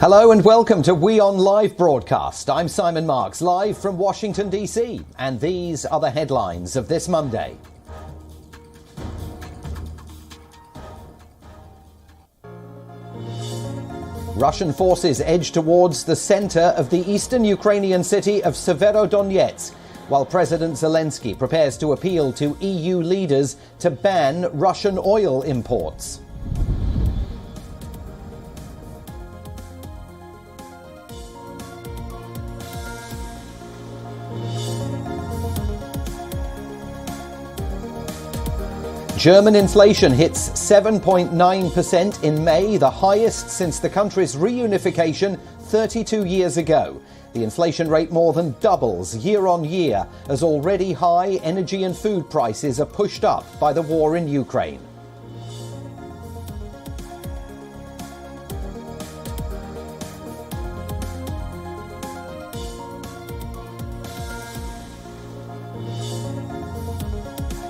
Hello and welcome to WION Live Broadcast. I'm Simon Marks, live from Washington, D.C. And these are the headlines of this Monday. Russian forces edge towards the center of the eastern Ukrainian city of Severodonetsk, while President Zelensky prepares to appeal to EU leaders to ban Russian oil imports. German inflation hits 7.9% in May, the highest since the country's reunification 32 years ago. The inflation rate more than doubles year on year as already high energy and food prices are pushed up by the war in Ukraine.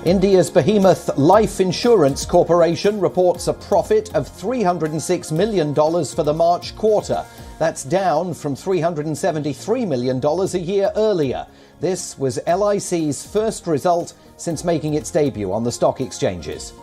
India's behemoth Life Insurance Corporation reports a profit of $306 million for the March quarter. That's down from $373 million a year earlier. This was LIC's first result since making its debut on the stock exchanges.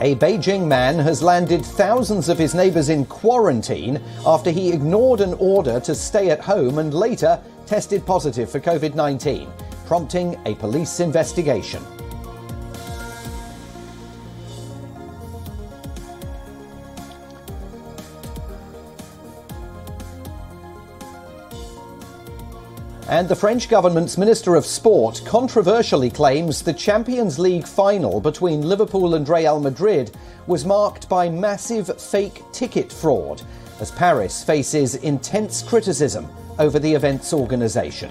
A Beijing man has landed thousands of his neighbours in quarantine after he ignored an order to stay at home and later tested positive for COVID-19, prompting a police investigation. And the French government's Minister of Sport controversially claims the Champions League final between Liverpool and Real Madrid was marked by massive fake ticket fraud, as Paris faces intense criticism over the event's organisation.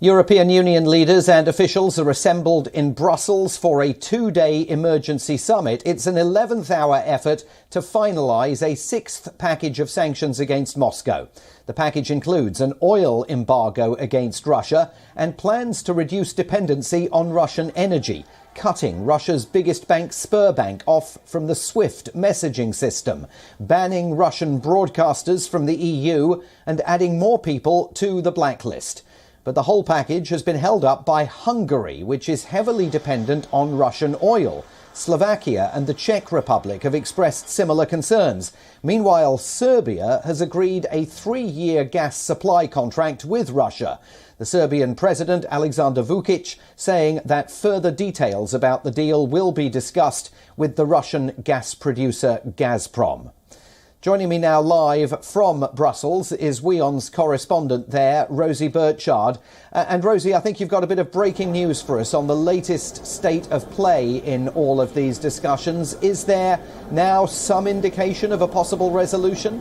European Union leaders and officials are assembled in Brussels for a two-day emergency summit. It's an 11th-hour effort to finalise a sixth package of sanctions against Moscow. The package includes an oil embargo against Russia and plans to reduce dependency on Russian energy, cutting Russia's biggest bank, Sberbank, off from the SWIFT messaging system, banning Russian broadcasters from the EU and adding more people to the blacklist. But the whole package has been held up by Hungary, which is heavily dependent on Russian oil. Slovakia and the Czech Republic have expressed similar concerns. Meanwhile, Serbia has agreed a 3-year gas supply contract with Russia. The Serbian President, Aleksandar Vučić, saying that further details about the deal will be discussed with the Russian gas producer Gazprom. Joining me now live from Brussels is WION's correspondent there, Rosie Burchard. And Rosie, I think you've got a bit of breaking news for us on the latest state of play in all of these discussions. Is there now some indication of a possible resolution?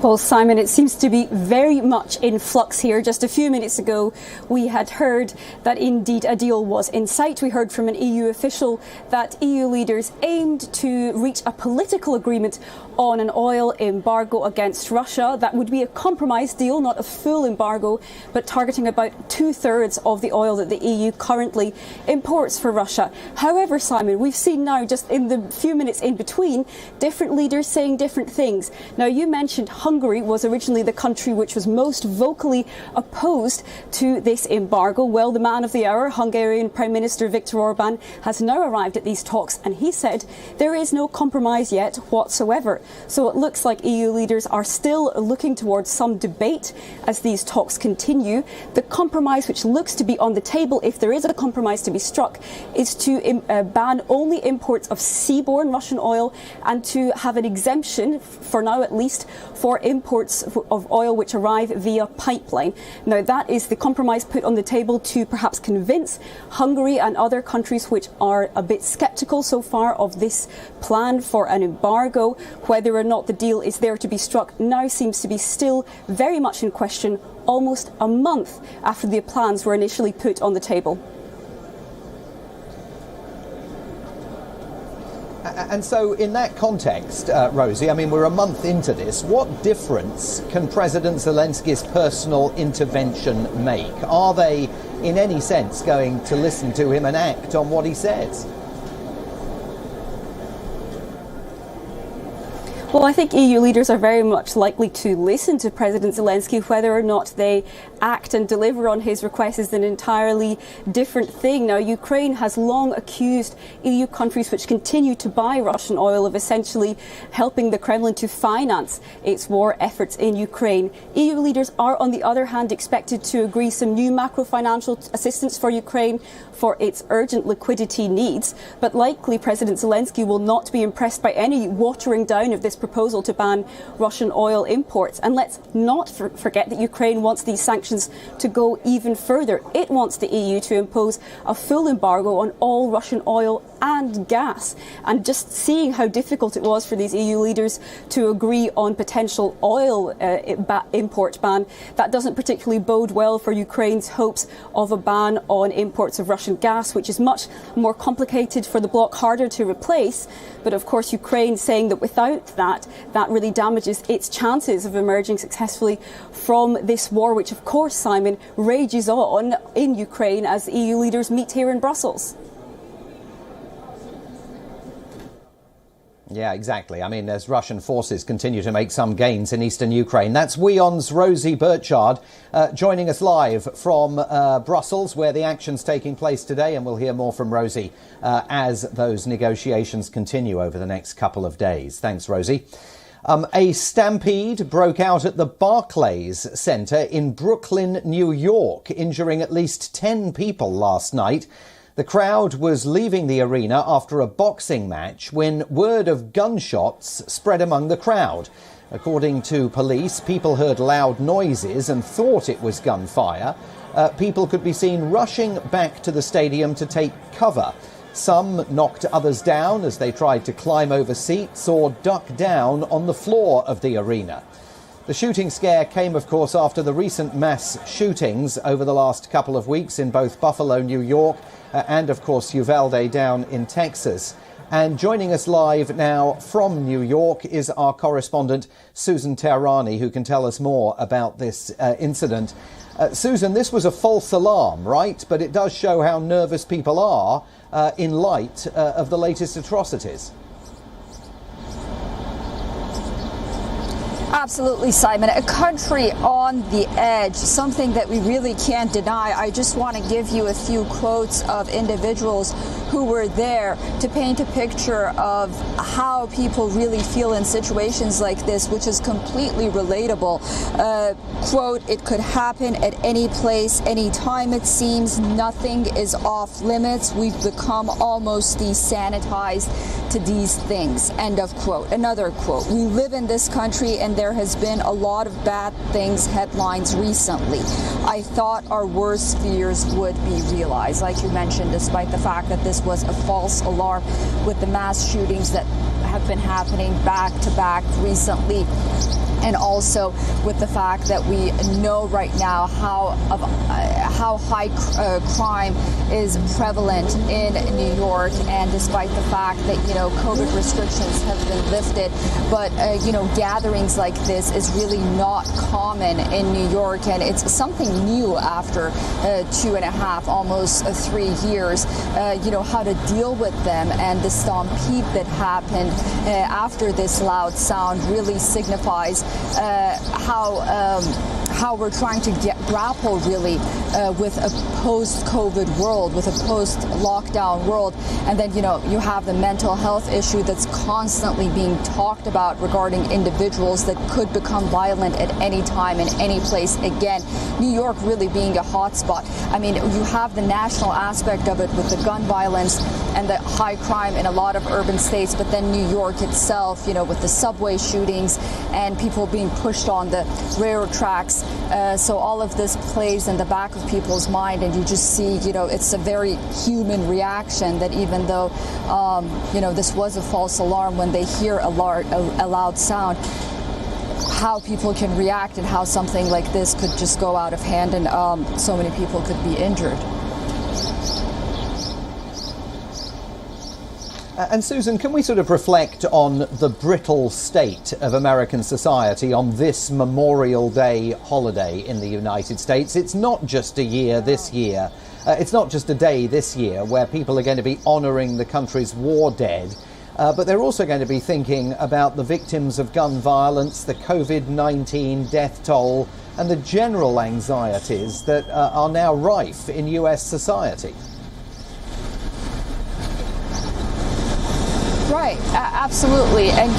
Well, Simon, it seems to be very much in flux here. Just a few minutes ago, we had heard that indeed a deal was in sight. We heard from an EU official that EU leaders aimed to reach a political agreement on an oil embargo against Russia. That would be a compromise deal, not a full embargo, but targeting about 2/3 of the oil that the EU currently imports for Russia. However, Simon, we've seen now, just in the few minutes in between, different leaders saying different things. Now, you mentioned Hungary was originally the country which was most vocally opposed to this embargo. Well, the man of the hour, Hungarian Prime Minister Viktor Orbán, has now arrived at these talks, and he said there is no compromise yet whatsoever. So it looks like EU leaders are still looking towards some debate as these talks continue. The compromise which looks to be on the table, if there is a compromise to be struck, is to ban only imports of seaborne Russian oil and to have an exemption, for now at least, for imports of oil which arrive via pipeline. Now, that is the compromise put on the table to perhaps convince Hungary and other countries which are a bit sceptical so far of this plan for an embargo. Whether or not the deal is there to be struck now seems to be still very much in question, almost a month after the plans were initially put on the table. And so in that context, Rosie, I mean, we're a month into this. What difference can President Zelensky's personal intervention make? Are they, in any sense, going to listen to him and act on what he says? Well, I think EU leaders are very much likely to listen to President Zelensky. Whether or not they act and deliver on his request is an entirely different thing. Now, Ukraine has long accused EU countries which continue to buy Russian oil of essentially helping the Kremlin to finance its war efforts in Ukraine. EU leaders are, on the other hand, expected to agree some new macro-financial assistance for Ukraine for its urgent liquidity needs. But likely President Zelensky will not be impressed by any watering down of this proposal to ban Russian oil imports. And let's not forget that Ukraine wants these sanctions to go even further. It wants the EU to impose a full embargo on all Russian oil and gas. And just seeing how difficult it was for these EU leaders to agree on potential oil import ban, that doesn't particularly bode well for Ukraine's hopes of a ban on imports of Russian gas, which is much more complicated for the bloc, harder to replace. But of course, Ukraine saying that without that really damages its chances of emerging successfully from this war, which of course, Simon, rages on in Ukraine as EU leaders meet here in Brussels. Yeah, exactly. I mean, as Russian forces continue to make some gains in eastern Ukraine. That's WION's Rosie Burchard joining us live from Brussels, where the action's taking place today. And we'll hear more from Rosie as those negotiations continue over the next couple of days. Thanks, Rosie. A stampede broke out at the Barclays Center in Brooklyn, New York, injuring at least 10 people last night. The crowd was leaving the arena after a boxing match when word of gunshots spread among the crowd. According to police, people heard loud noises and thought it was gunfire. People could be seen rushing back to the stadium to take cover. Some knocked others down as they tried to climb over seats or duck down on the floor of the arena. The shooting scare came, of course, after the recent mass shootings over the last couple of weeks in both Buffalo, New York, and, of course, Uvalde down in Texas. And joining us live now from New York is our correspondent, Susan Teherani, who can tell us more about this incident. Susan, this was a false alarm, right? But it does show how nervous people are in light of the latest atrocities. Absolutely, Simon. A country on the edge, something that we really can't deny. I just want to give you a few quotes of individuals who were there to paint a picture of how people really feel in situations like this, which is completely relatable. Quote, "It could happen at any place, any time, it seems. Nothing is off limits. We've become almost desanitized to these things." End of quote. Another quote, "We live in this country and there has been a lot of bad things headlines recently. I thought our worst fears would be realized." Like you mentioned, despite the fact that this was a false alarm with the mass shootings that have been happening back to back recently. And also with the fact that we know right now how high crime is prevalent in New York, and despite the fact that, COVID restrictions have been lifted, but, gatherings like this is really not common in New York, and it's something new after 2.5, almost 3 years, how to deal with them. And the stampede that happened after this loud sound really signifies how we're trying to grapple really with a post-COVID world, with a post-lockdown world. And then, you have the mental health issue that's constantly being talked about regarding individuals that could become violent at any time in any place. Again, New York really being a hotspot. I mean, you have the national aspect of it with the gun violence and the high crime in a lot of urban states, but then New York itself, with the subway shootings and people being pushed on the railroad tracks. So all of this plays in the back of people's mind, and you just see, it's a very human reaction that even though, this was a false alarm, when they hear a loud sound, how people can react and how something like this could just go out of hand and so many people could be injured. And Susan, can we sort of reflect on the brittle state of American society on this Memorial Day holiday in the United States? It's not just a year this year. It's not just a day this year where people are going to be honouring the country's war dead. But they're also going to be thinking about the victims of gun violence, the COVID-19 death toll, and the general anxieties that are now rife in US society. Right, absolutely. And,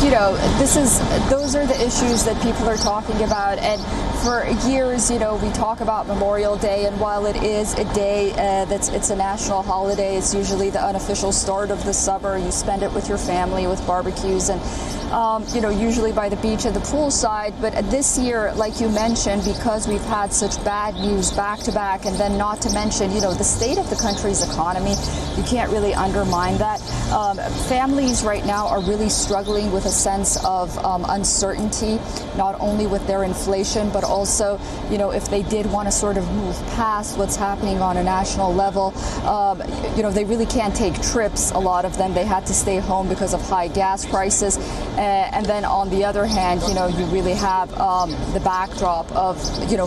those are the issues that people are talking about. And for years, we talk about Memorial Day, and while it is a day it's a national holiday, it's usually the unofficial start of the summer. You spend it with your family, with barbecues, and usually by the beach and the poolside. But this year, like you mentioned, because we've had such bad news back to back, and then not to mention, the state of the country's economy, you can't really undermine that. Families right now are really struggling with a sense of uncertainty, not only with their inflation, but also, if they did want to sort of move past what's happening on a national level, they really can't take trips. A lot of them, they had to stay home because of high gas prices. And then on the other hand, you really have the backdrop of,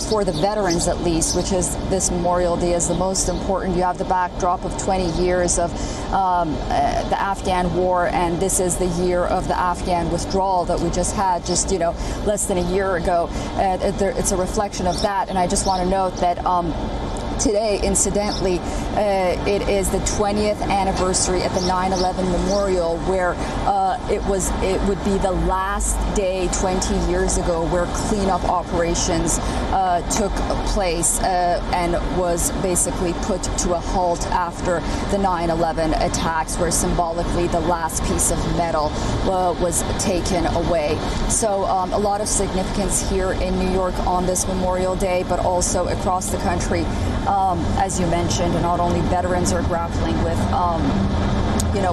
for the veterans at least, which is this Memorial Day is the most important. You have the backdrop of 20 years of the Afghan war, and this is the year of the Afghan withdrawal that we just had less than a year ago. It's a reflection of that, and I just want to note that today, incidentally, it is the 20th anniversary at the 9/11 memorial, where it would be the last day 20 years ago where cleanup operations took place and was basically put to a halt after the 9/11 attacks, where symbolically the last piece of metal was taken away. So a lot of significance here in New York on this Memorial Day, but also across the country. As you mentioned, and not only veterans are grappling with,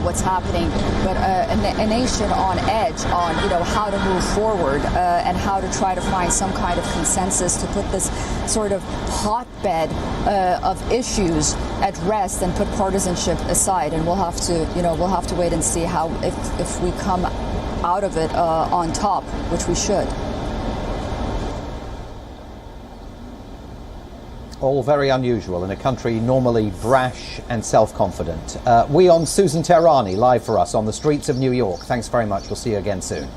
what's happening, but a nation on edge on, how to move forward and how to try to find some kind of consensus to put this sort of hotbed of issues at rest and put partisanship aside. And we'll have to wait and see how if we come out of it on top, which we should. All very unusual in a country normally brash and self-confident. WION Susan Tehrani live for us on the streets of New York. Thanks very much. We'll see you again soon.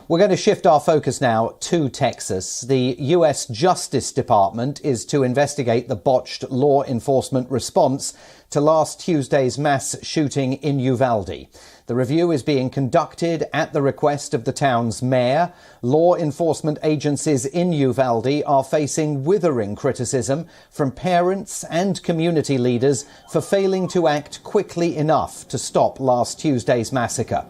We're going to shift our focus now to Texas. The U.S. Justice Department is to investigate the botched law enforcement response to last Tuesday's mass shooting in Uvalde. The review is being conducted at the request of the town's mayor. Law enforcement agencies in Uvalde are facing withering criticism from parents and community leaders for failing to act quickly enough to stop last Tuesday's massacre.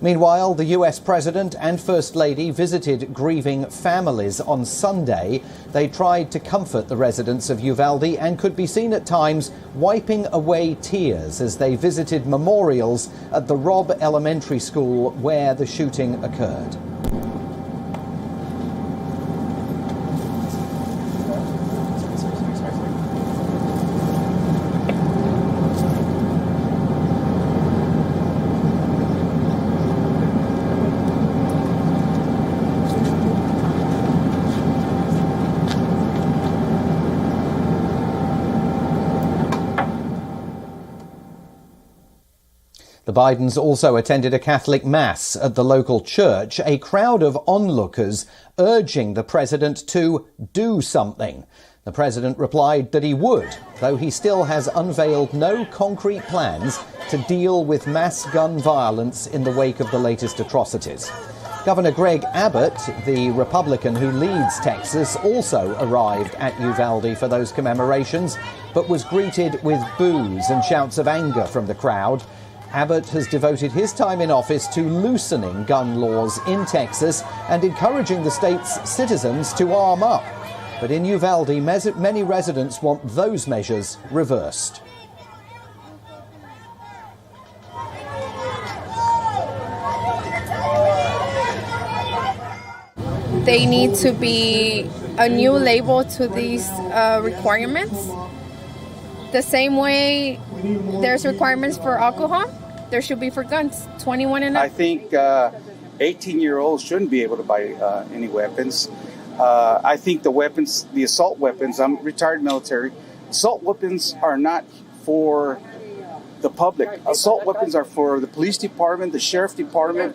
Meanwhile, the US President and First Lady visited grieving families on Sunday. They tried to comfort the residents of Uvalde and could be seen at times wiping away tears as they visited memorials at the Robb Elementary School where the shooting occurred. The Bidens also attended a Catholic Mass at the local church, a crowd of onlookers urging the president to do something. The president replied that he would, though he still has unveiled no concrete plans to deal with mass gun violence in the wake of the latest atrocities. Governor Greg Abbott, the Republican who leads Texas, also arrived at Uvalde for those commemorations, but was greeted with boos and shouts of anger from the crowd. Abbott has devoted his time in office to loosening gun laws in Texas and encouraging the state's citizens to arm up. But in Uvalde, many residents want those measures reversed. They need to be a new label to these requirements. The same way there's requirements for alcohol, there should be for guns, 21 and up. I think 18-year-olds shouldn't be able to buy any weapons. I think the assault weapons, I'm retired military, assault weapons are not for the public. Assault weapons are for the police department, the sheriff department,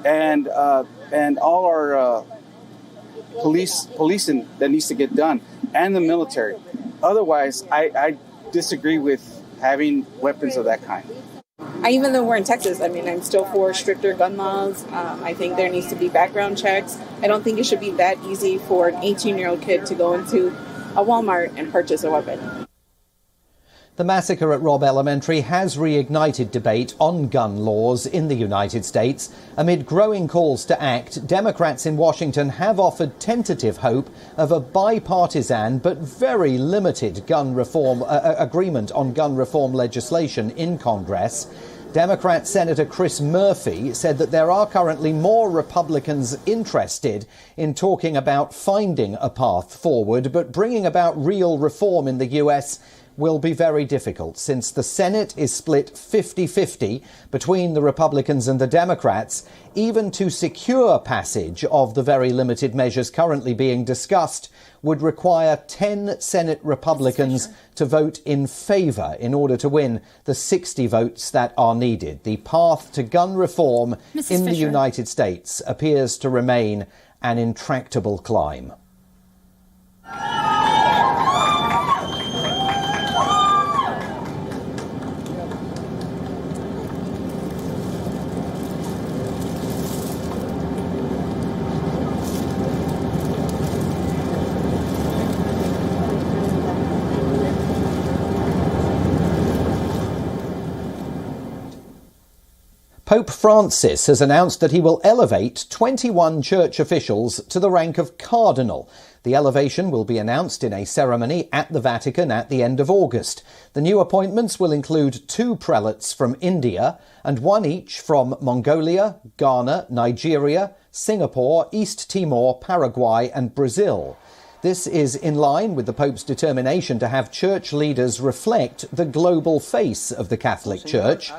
and all our policing that needs to get done, and the military. Otherwise, I disagree with having weapons of that kind. Even though we're in Texas, I mean, I'm still for stricter gun laws. I think there needs to be background checks. I don't think it should be that easy for an 18-year-old kid to go into a Walmart and purchase a weapon. The massacre at Robb Elementary has reignited debate on gun laws in the United States. Amid growing calls to act, Democrats in Washington have offered tentative hope of a bipartisan but very limited gun reform agreement on gun reform legislation in Congress. Democrat Senator Chris Murphy said that there are currently more Republicans interested in talking about finding a path forward, but bringing about real reform in the U.S. will be very difficult, since the Senate is split 50-50 between the Republicans and the Democrats. Even to secure passage of the very limited measures currently being discussed would require 10 Senate Republicans to vote in favour in order to win the 60 votes that are needed. The path to gun reform in the United States appears to remain an intractable climb. Pope Francis has announced that he will elevate 21 church officials to the rank of cardinal. The elevation will be announced in a ceremony at the Vatican at the end of August. The new appointments will include 2 prelates from India and 1 each from Mongolia, Ghana, Nigeria, Singapore, East Timor, Paraguay and Brazil. This is in line with the Pope's determination to have church leaders reflect the global face of the Catholic Church.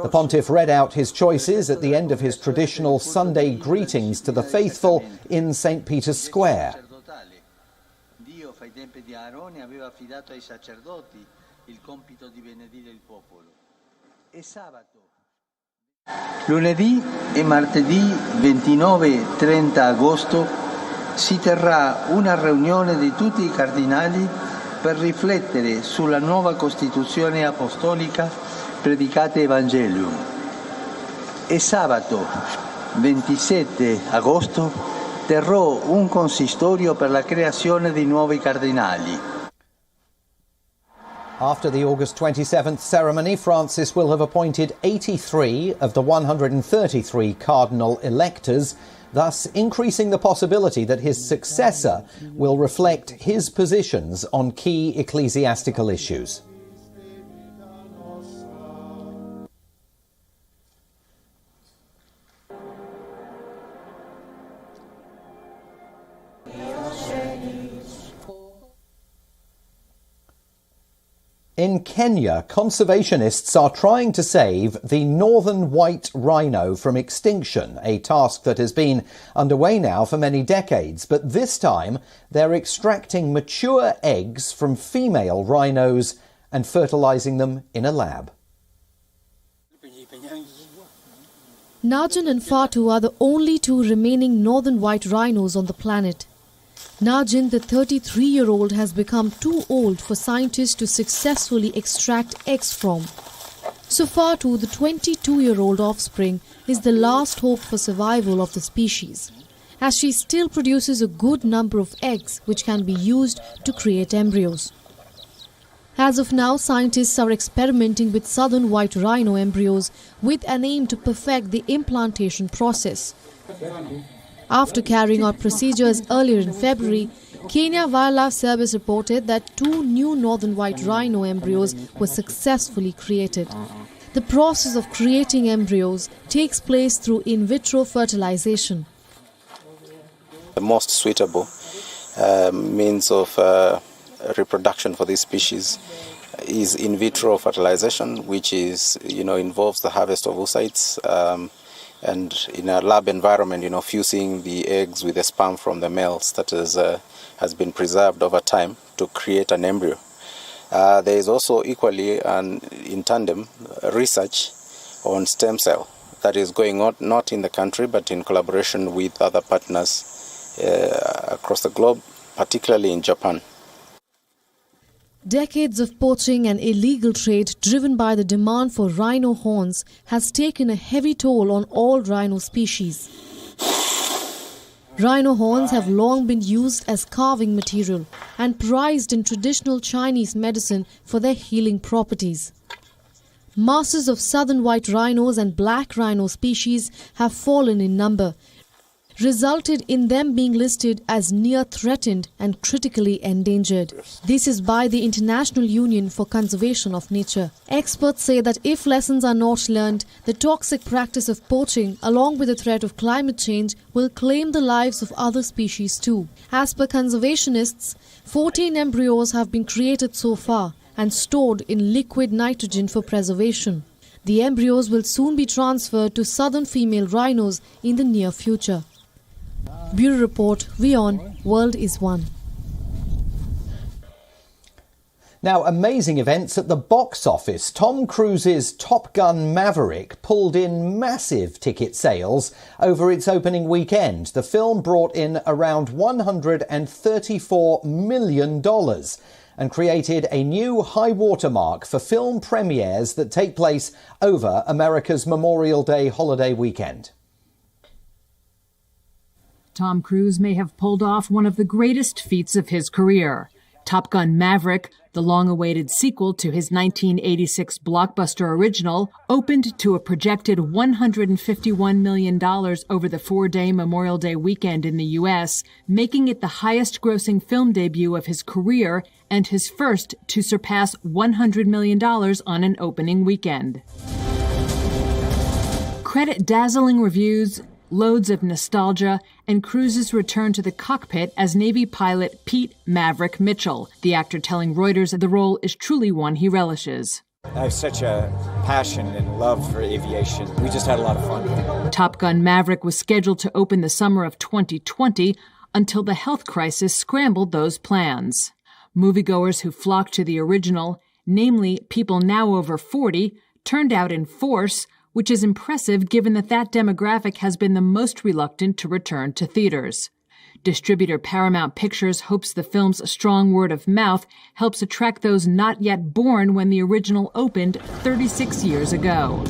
The Pontiff read out his choices at the end of his traditional Sunday greetings to the faithful in St. Peter's Square. Lunedì e martedì 29 e 30 agosto si terrà una riunione di tutti i cardinali per riflettere sulla nuova Costituzione Apostolica Predicate Evangelium. E sabato 27 agosto terrò un consistorio per la creazione di nuovi cardinali. After the August 27th ceremony, Francis will have appointed 83 of the 133 cardinal electors, thus increasing the possibility that his successor will reflect his positions on key ecclesiastical issues. In Kenya, conservationists are trying to save the northern white rhino from extinction, a task that has been underway now for many decades. But this time, they're extracting mature eggs from female rhinos and fertilizing them in a lab. Najan and Fatu are the only 2 remaining northern white rhinos on the planet. Najan, the 33-year-old, has become too old for scientists to successfully extract eggs from. So far, too, the 22-year-old offspring is the last hope for survival of the species, as she still produces a good number of eggs which can be used to create embryos. As of now, scientists are experimenting with southern white rhino embryos with an aim to perfect the implantation process. After carrying out procedures earlier in February, Kenya Wildlife Service reported that 2 new northern white rhino embryos were successfully created. The process of creating embryos takes place through in vitro fertilization. The most suitable means of reproduction for this species is in vitro fertilization, which is, involves the harvest of oocytes and in a lab environment, fusing the eggs with the sperm from the males that has been preserved over time to create an embryo. There is also equally and in tandem research on stem cell that is going on not in the country but in collaboration with other partners across the globe, particularly in Japan. Decades of poaching and illegal trade driven by the demand for rhino horns has taken a heavy toll on all rhino species. Rhino horns have long been used as carving material and prized in traditional Chinese medicine for their healing properties. Masses of southern white rhinos and black rhino species have fallen in number, resulted in them being listed as near threatened and critically endangered. This is by the International Union for Conservation of Nature. Experts say that if lessons are not learned, the toxic practice of poaching, along with the threat of climate change, will claim the lives of other species too. As per conservationists, 14 embryos have been created so far and stored in liquid nitrogen for preservation. The embryos will soon be transferred to southern female rhinos in the near future. Bureau Report, WION, World is One. Now, amazing events at the box office. Tom Cruise's Top Gun Maverick pulled in massive ticket sales over its opening weekend. The film brought in around $134 million and created a new high watermark for film premieres that take place over America's Memorial Day holiday weekend. Tom Cruise may have pulled off one of the greatest feats of his career. Top Gun Maverick, the long-awaited sequel to his 1986 blockbuster original, opened to a projected $151 million over the 4-day Memorial Day weekend in the U.S., making it the highest-grossing film debut of his career and his first to surpass $100 million on an opening weekend. Credit dazzling reviews, loads of nostalgia, and Cruise's return to the cockpit as Navy pilot Pete Maverick Mitchell, the actor telling Reuters that the role is truly one he relishes. I have such a passion and love for aviation. We just had a lot of fun. Top Gun Maverick was scheduled to open the summer of 2020 until the health crisis scrambled those plans. Moviegoers who flocked to the original, namely people now over 40, turned out in force, which is impressive given that demographic has been the most reluctant to return to theaters. Distributor Paramount Pictures hopes the film's strong word of mouth helps attract those not yet born when the original opened 36 years ago.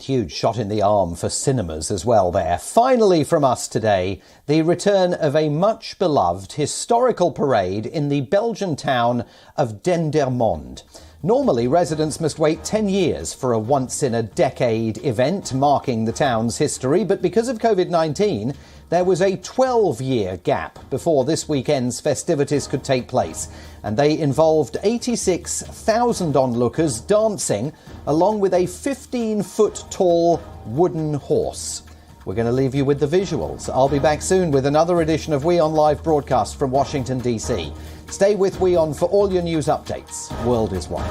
Huge shot in the arm for cinemas as well there. Finally from us today, the return of a much beloved historical parade in the Belgian town of Dendermonde. Normally, residents must wait 10 years for a once-in-a-decade event marking the town's history, but because of COVID-19, there was a 12-year gap before this weekend's festivities could take place, and they involved 86,000 onlookers dancing along with a 15-foot-tall wooden horse. We're going to leave you with the visuals. I'll be back soon with another edition of WION Live Broadcast from Washington, D.C. Stay with WION for all your news updates. World is One.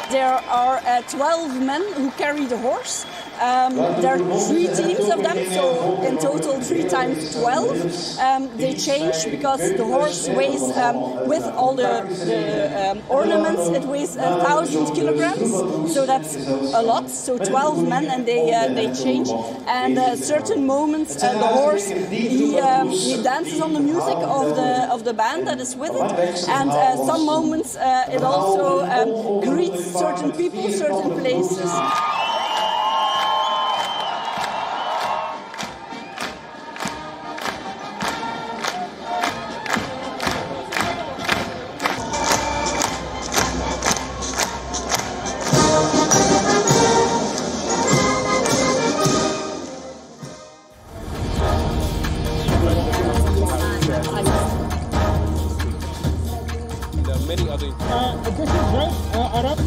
There are 12 men who carry the horse. There are 3 teams of them, so in total 3 times 12. They change because the horse weighs, with all the ornaments, it weighs 1,000 kilograms, so that's a lot. So 12 men, and they change. And certain moments, the horse he dances on the music of the band that is with it, and some moments it also greets certain people, certain places. This is right, Arab.